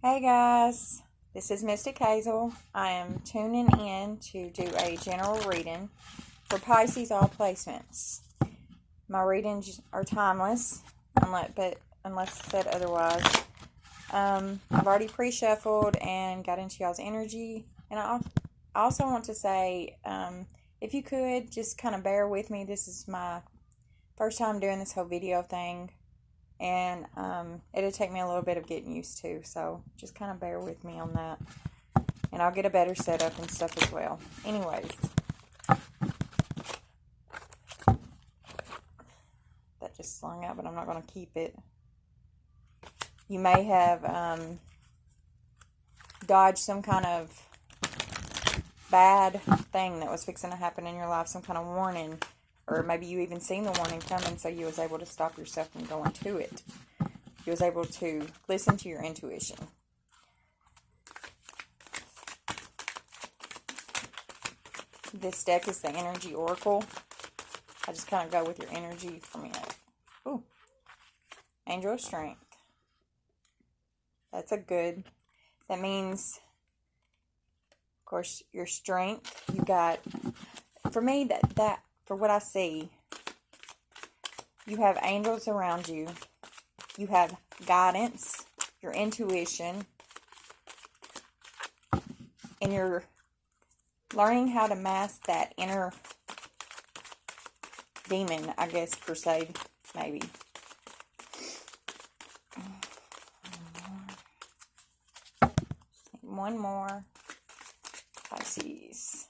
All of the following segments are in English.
Hey guys, this is Mystic Hazel. I am tuning in to do a general reading for Pisces all placements. My readings are timeless, unless said otherwise. I've already pre-shuffled and got into y'all's energy, and I also want to say, if you could just kind of bear with me. This is my first time doing this whole video thing. And it'll take me a little bit of getting used to, so just kind of bear with me on that, and I'll get a better setup and stuff as well. Anyways, that just slung out, but I'm not going to keep it. You may have dodged some kind of bad thing that was fixing to happen in your life, some kind of warning, or maybe you even seen the warning coming, so you was able to stop yourself from going to it. You was able to listen to your intuition. This deck is the Energy Oracle. I just kind of go with your energy for me. Ooh. Angel of Strength. That's a good. That means, of course, your strength. You got, for me, that for what I see, you have angels around you. You have guidance, your intuition, and you're learning how to mask that inner demon, I guess, per se, maybe. One more. Pisces.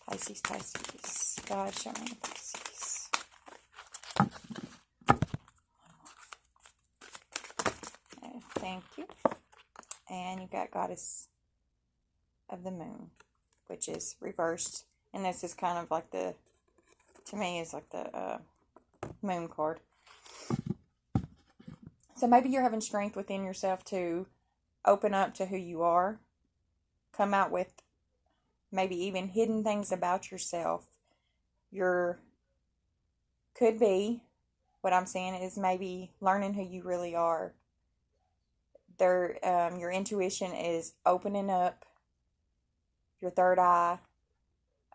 Pisces, Pisces. God, show me Pisces. Thank you. And you got Goddess of the Moon, which is reversed. And this is kind of like the, to me, is like the moon card. So maybe you're having strength within yourself to open up to who you are. Come out with maybe even hidden things about yourself. Could be, what I'm saying is maybe learning who you really are. Your intuition is opening up your third eye.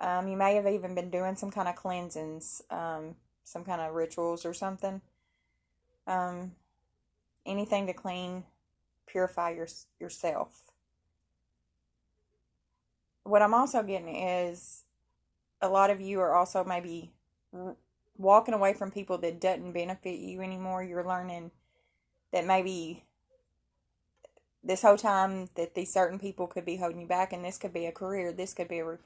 You may have even been doing some kind of cleansings, some kind of rituals or something. Anything to clean, purify yourself. What I'm also getting is a lot of you are also maybe walking away from people that doesn't benefit you anymore. You're learning that maybe this whole time that these certain people could be holding you back, and this could be a career, this could be a,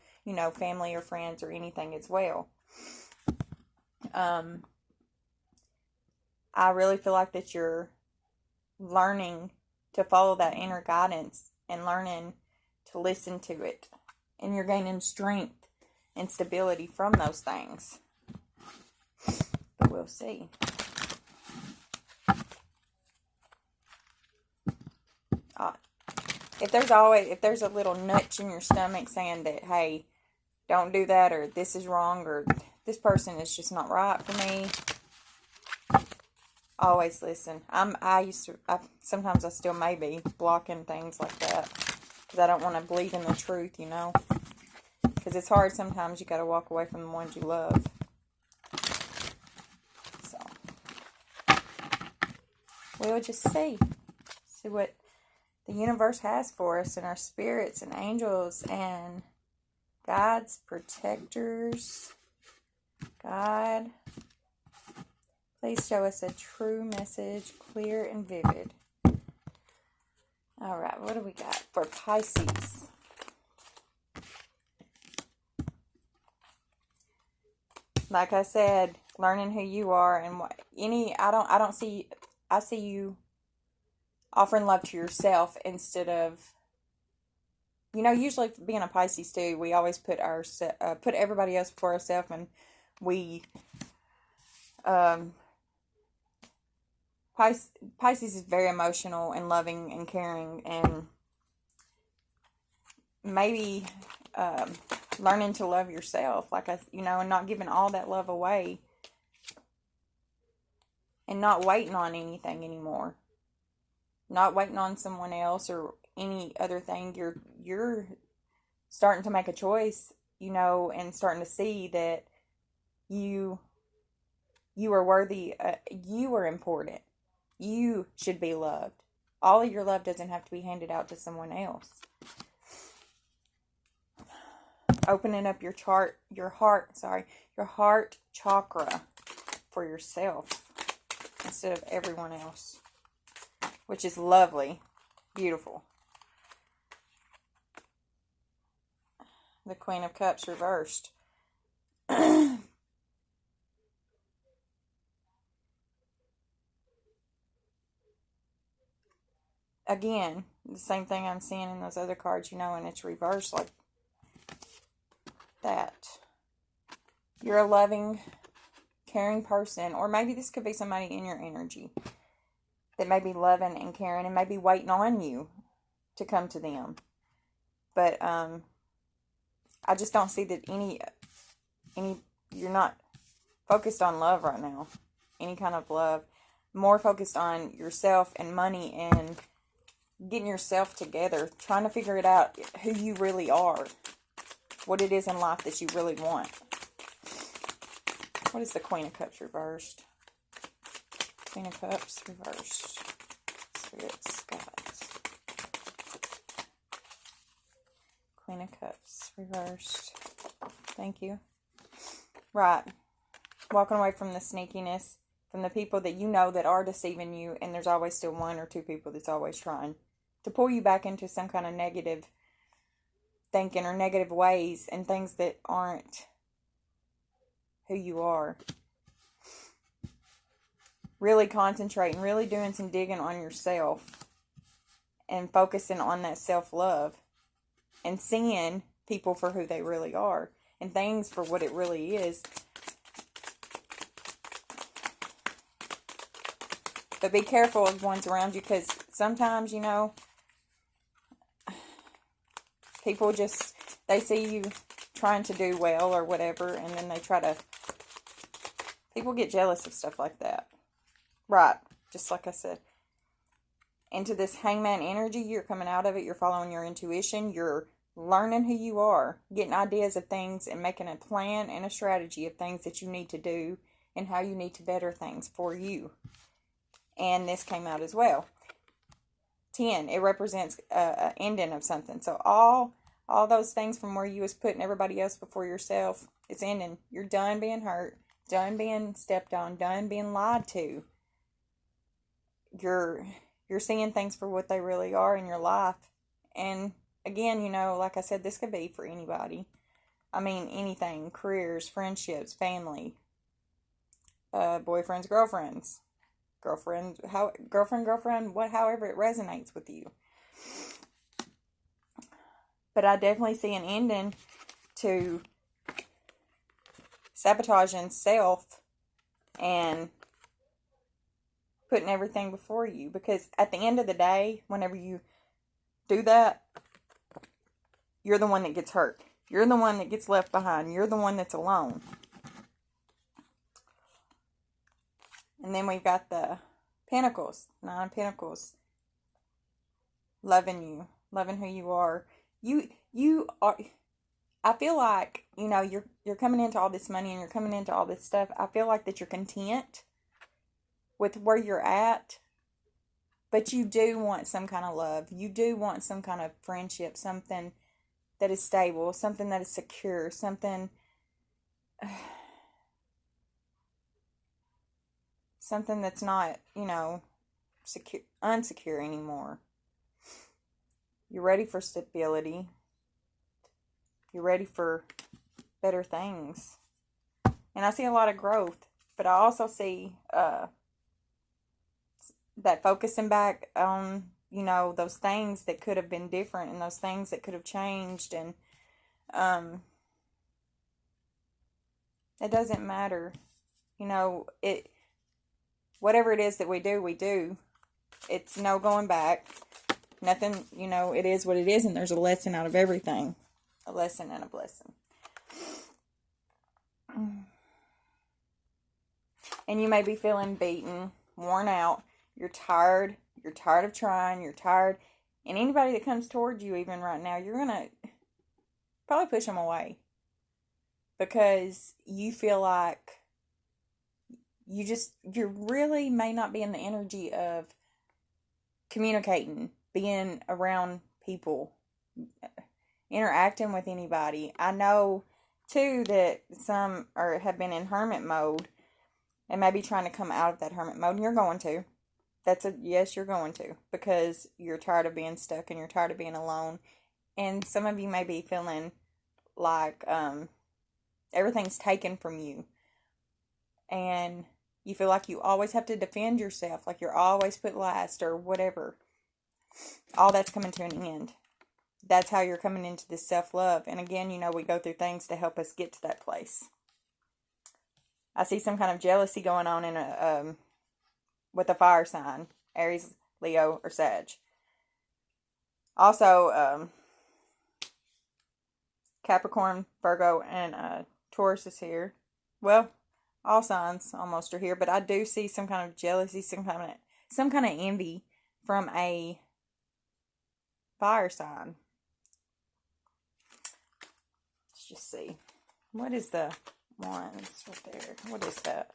family or friends or anything as well. I really feel like that you're learning to follow that inner guidance and learning to listen to it, and you're gaining strength and stability from those things. But we'll see. If there's a little nudge in your stomach saying that, hey, don't do that, or this is wrong, or this person is just not right for me, always listen. Sometimes I still may be blocking things like that because I don't want to believe in the truth, because it's hard sometimes. You got to walk away from the ones you love. So we'll just see what the universe has for us, and our spirits and angels and guides, protectors. God, please show us a true message, clear and vivid. All right, what do we got for Pisces? Like I said, learning who you are and I see you offering love to yourself instead of, usually being a Pisces too, we always put everybody else before ourselves, and we, Pisces is very emotional and loving and caring, and maybe learning to love yourself, and not giving all that love away, and not waiting on anything anymore. not waiting on someone else or any other thing. You're starting to make a choice, and starting to see that you you are worthy. You are important. You should be loved. All of your love doesn't have to be handed out to someone else. Opening up your heart chakra for yourself instead of everyone else, which is lovely, beautiful. The Queen of Cups reversed. Again, the same thing I'm seeing in those other cards, and it's reversed like that. You're a loving, caring person, or maybe this could be somebody in your energy that may be loving and caring and may be waiting on you to come to them. But I just don't see that any you're not focused on love right now. Any kind of love. More focused on yourself and money and getting yourself together, trying to figure it out, who you really are, what it is in life that you really want. What is the Queen of Cups reversed? Queen of Cups reversed. Spirits, guides. Queen of Cups reversed. Thank you. Right. Walking away from the sneakiness, from the people that you know that are deceiving you, and there's always still one or two people that's always trying to pull you back into some kind of negative thinking or negative ways and things that aren't who you are. Really concentrating, really doing some digging on yourself and focusing on that self-love and seeing people for who they really are and things for what it really is. But be careful of ones around you, because sometimes, people they see you trying to do well or whatever, and then people get jealous of stuff like that. Right, just like I said. Into this hangman energy, you're coming out of it, you're following your intuition, you're learning who you are, getting ideas of things and making a plan and a strategy of things that you need to do and how you need to better things for you. And this came out as well. 10, it represents an ending of something. So all those things from where you was putting everybody else before yourself, it's ending. You're done being hurt, done being stepped on, done being lied to. You're seeing things for what they really are in your life. And again, like I said, this could be for anybody. I mean, anything. Careers, friendships, family, boyfriends, girlfriends. However it resonates with you. But I definitely see an ending to sabotaging self and putting everything before you. Because at the end of the day, whenever you do that, you're the one that gets hurt. You're the one that gets left behind. You're the one that's alone. And then we've got the Pentacles, 9 of Pentacles. Loving you, loving who you are. You are. I feel like, you're coming into all this money and you're coming into all this stuff. I feel like that you're content with where you're at, but you do want some kind of love. You do want some kind of friendship, something that is stable, something that is secure, something that's not, unsecure anymore. You're ready for stability. You're ready for better things. And I see a lot of growth, but I also see that focusing back on, those things that could have been different and those things that could have changed. And it doesn't matter. Whatever it is that we do. It's no going back. Nothing, it is what it is, and there's a lesson out of everything. A lesson and a blessing. And you may be feeling beaten, worn out. You're tired You're tired of trying. You're tired. And anybody that comes towards you even right now, you're going to probably push them away. Because you feel like you really may not be in the energy of communicating, being around people, interacting with anybody. I know too that some have been in hermit mode and maybe trying to come out of that hermit mode, and you're going to. Yes, you're going to, because you're tired of being stuck and you're tired of being alone. And some of you may be feeling like everything's taken from you, and you feel like you always have to defend yourself, like you're always put last or whatever. All that's coming to an end. That's how you're coming into this self-love. And again, we go through things to help us get to that place. I see some kind of jealousy going on in with a fire sign, Aries, Leo, or Sag. Also, Capricorn, Virgo, and Taurus is here. Well, all signs almost are here, but I do see some kind of jealousy, some kind of envy from a fire sign. Let's just see. What is the ones right there? What is that?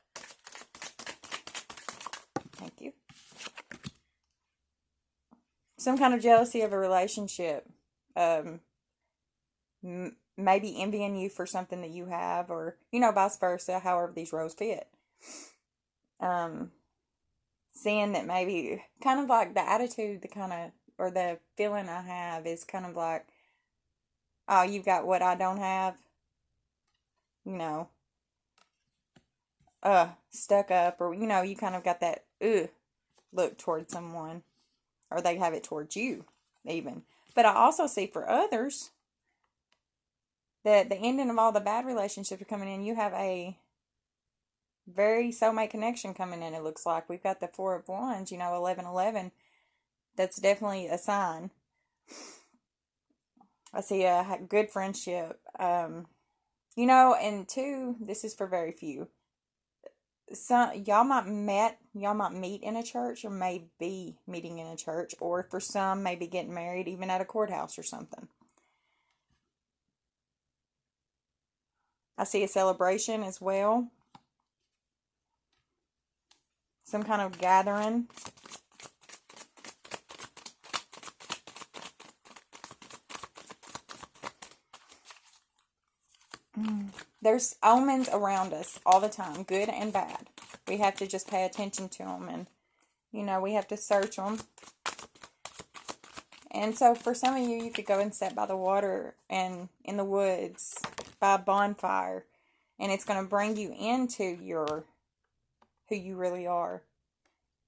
Thank you. Some kind of jealousy of a relationship. Maybe envying you for something that you have, or, vice versa, however these roles fit. Seeing that maybe, kind of like the attitude, or the feeling I have is kind of like, oh, you've got what I don't have. Stuck up, or, you kind of got that, look towards someone, or they have it towards you, even. But I also see for others that the ending of all the bad relationships are coming in. You have a very soulmate connection coming in, it looks like. We've got the Four of Wands, 1111. That's definitely a sign. I see a good friendship. And two, this is for very few. Y'all might meet in a church, or may be meeting in a church, or for some, maybe getting married even at a courthouse or something. I see a celebration as well. Some kind of gathering. There's omens around us all the time, good and bad. We have to just pay attention to them, and, we have to search them. And so for some of you, you could go and sit by the water and in the woods by a bonfire, and it's going to bring you into who you really are.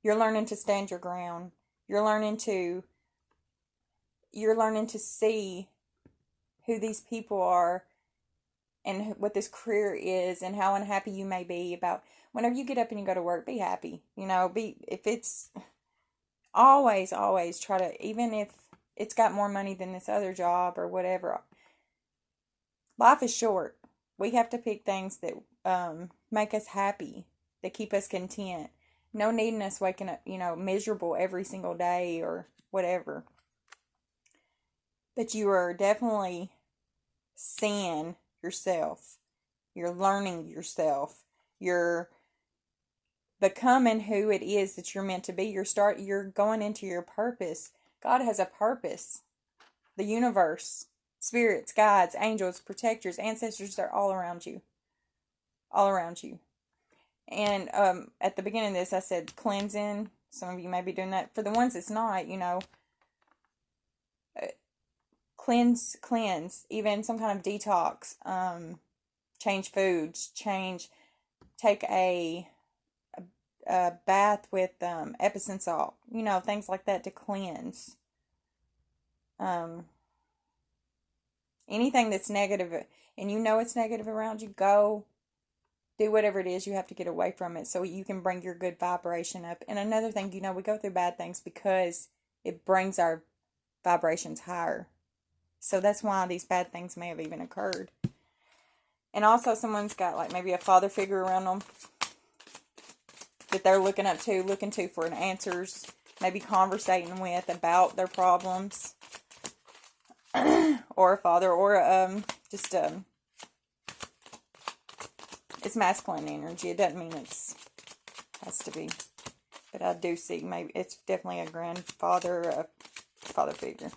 You're learning to stand your ground. You're learning to see who these people are, and what this career is, and how unhappy you may be about. Whenever you get up and you go to work, be happy. If it's always try to, even if it's got more money than this other job or whatever. Life is short. We have to pick things that make us happy, that keep us content. No needing us waking up, miserable every single day or whatever. But you are definitely seeing yourself. You're learning yourself. You're becoming who it is that you're meant to be. You're going into your purpose. God has a purpose. The universe, spirits, guides, angels, protectors, ancestors, they're all around you. All around you. And at the beginning of this, I said cleansing. Some of you may be doing that. For the ones that's not, cleanse, even some kind of detox, change foods, take a bath with Epsom salt, things like that to cleanse. Anything that's negative, and it's negative around you, go do whatever it is you have to get away from it, so you can bring your good vibration up. And another thing, we go through bad things because it brings our vibrations higher. So that's why these bad things may have even occurred. And also someone's got like maybe a father figure around them that they're looking to for answers. maybe conversating with about their problems, or a father, or just it's masculine energy. It doesn't mean has to be, but I do see maybe it's definitely a grandfather, a father figure.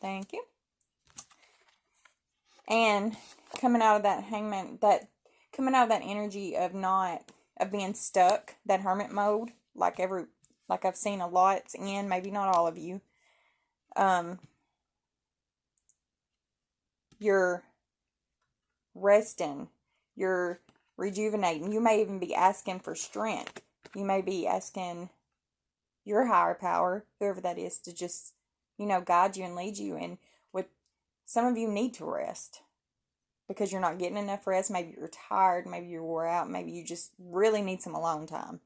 Thank you. And coming out of that hangman, coming out of that energy of being stuck, that hermit mode, like I've seen a lot in, maybe not all of you. You're resting, you're rejuvenating. You may even be asking for strength. You may be asking your higher power, whoever that is, to just, guide you and lead you. And with some of you need to rest because you're not getting enough rest. Maybe you're tired, maybe you're wore out, maybe you just really need some alone time.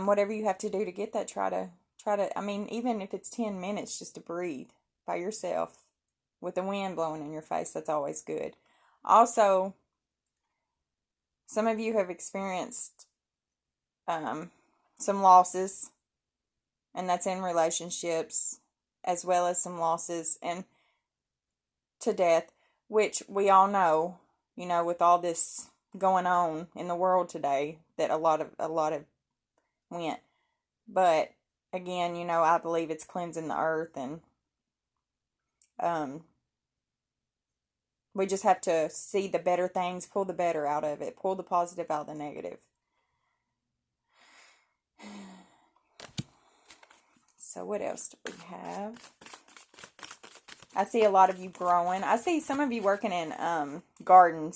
Whatever you have to do to get that, try to, even if it's 10 minutes just to breathe by yourself with the wind blowing in your face, that's always good. Also, some of you have experienced some losses, and that's in relationships, as well as some losses and to death, which we all know, with all this going on in the world today, that a lot of went. But again, I believe it's cleansing the earth, and we just have to see the better things, pull the better out of it, pull the positive out of the negative. So what else do we have? I see a lot of you growing. I see some of you working in gardening,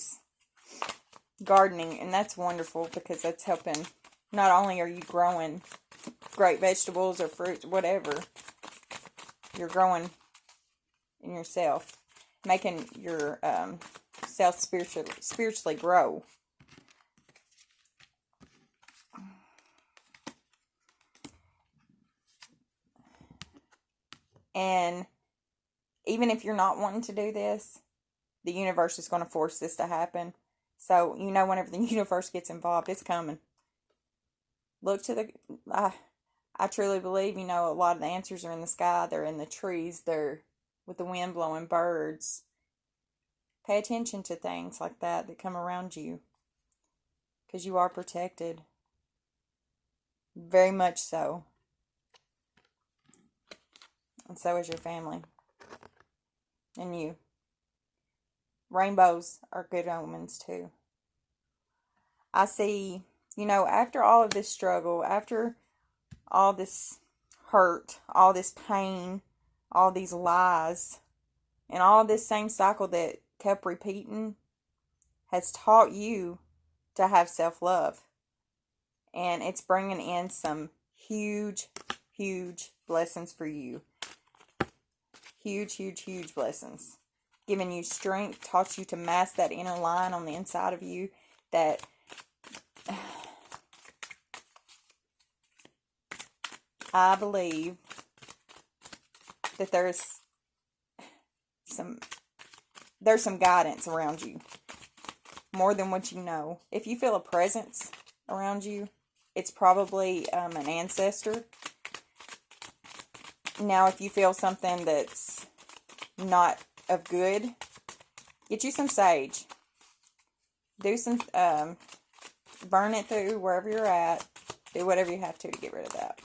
and that's wonderful because that's helping. Not only are you growing great vegetables or fruits, whatever, you're growing in yourself, making your self spiritually grow. And even if you're not wanting to do this, the universe is going to force this to happen. So, whenever the universe gets involved, it's coming. Look to I truly believe, a lot of the answers are in the sky. They're in the trees. They're with the wind blowing, birds. Pay attention to things like that come around you. Because you are protected. Very much so. And so is your family. And you. Rainbows are good omens too. I see, after all of this struggle, after all this hurt, all this pain, all these lies, and all this same cycle that kept repeating has taught you to have self-love. And it's bringing in some huge, huge blessings for you. Huge, huge, huge blessings. Giving you strength, taught you to mask that inner lion on the inside of you that I believe that there's some guidance around you. More than what you know. If you feel a presence around you, it's probably an ancestor. Now, if you feel something that's not of good, get you some sage. Do some, burn it through wherever you're at. Do whatever you have to get rid of that.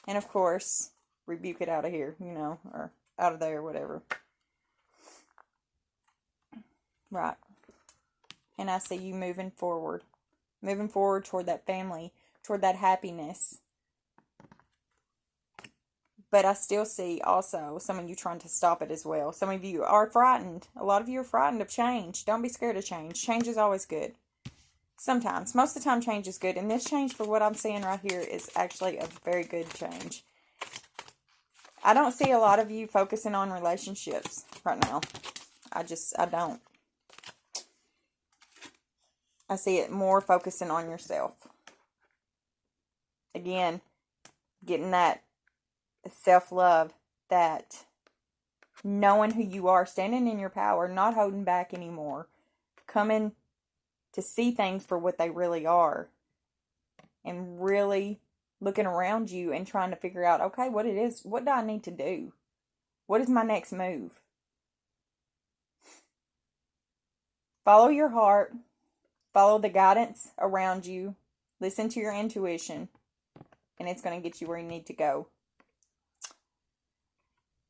And of course, rebuke it out of here, or out of there, whatever. Right. And I see you moving forward. Moving forward toward that family, toward that happiness. But I still see also some of you trying to stop it as well. Some of you are frightened. A lot of you are frightened of change. Don't be scared of change. Change is always good. Sometimes. Most of the time change is good. And this change, for what I'm seeing right here, is actually a very good change. I don't see a lot of you focusing on relationships right now. I don't. I see it more focusing on yourself. Again, getting that self-love, that knowing who you are, standing in your power, not holding back anymore, coming to see things for what they really are, and really looking around you and trying to figure out, okay, what it is, what do I need to do? What is my next move? Follow your heart, follow the guidance around you, listen to your intuition, and it's going to get you where you need to go.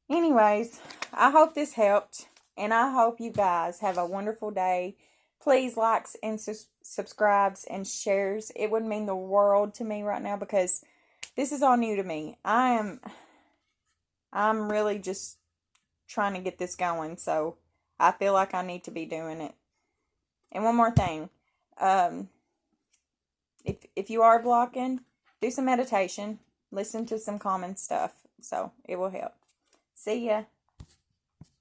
Anyways, I hope this helped, and I hope you guys have a wonderful day. Please likes and subscribes and shares. It would mean the world to me right now because this is all new to me. I'm really just trying to get this going, so I feel like I need to be doing it. And one more thing, if you are blocking, do some meditation, listen to some common stuff, so it will help. See ya.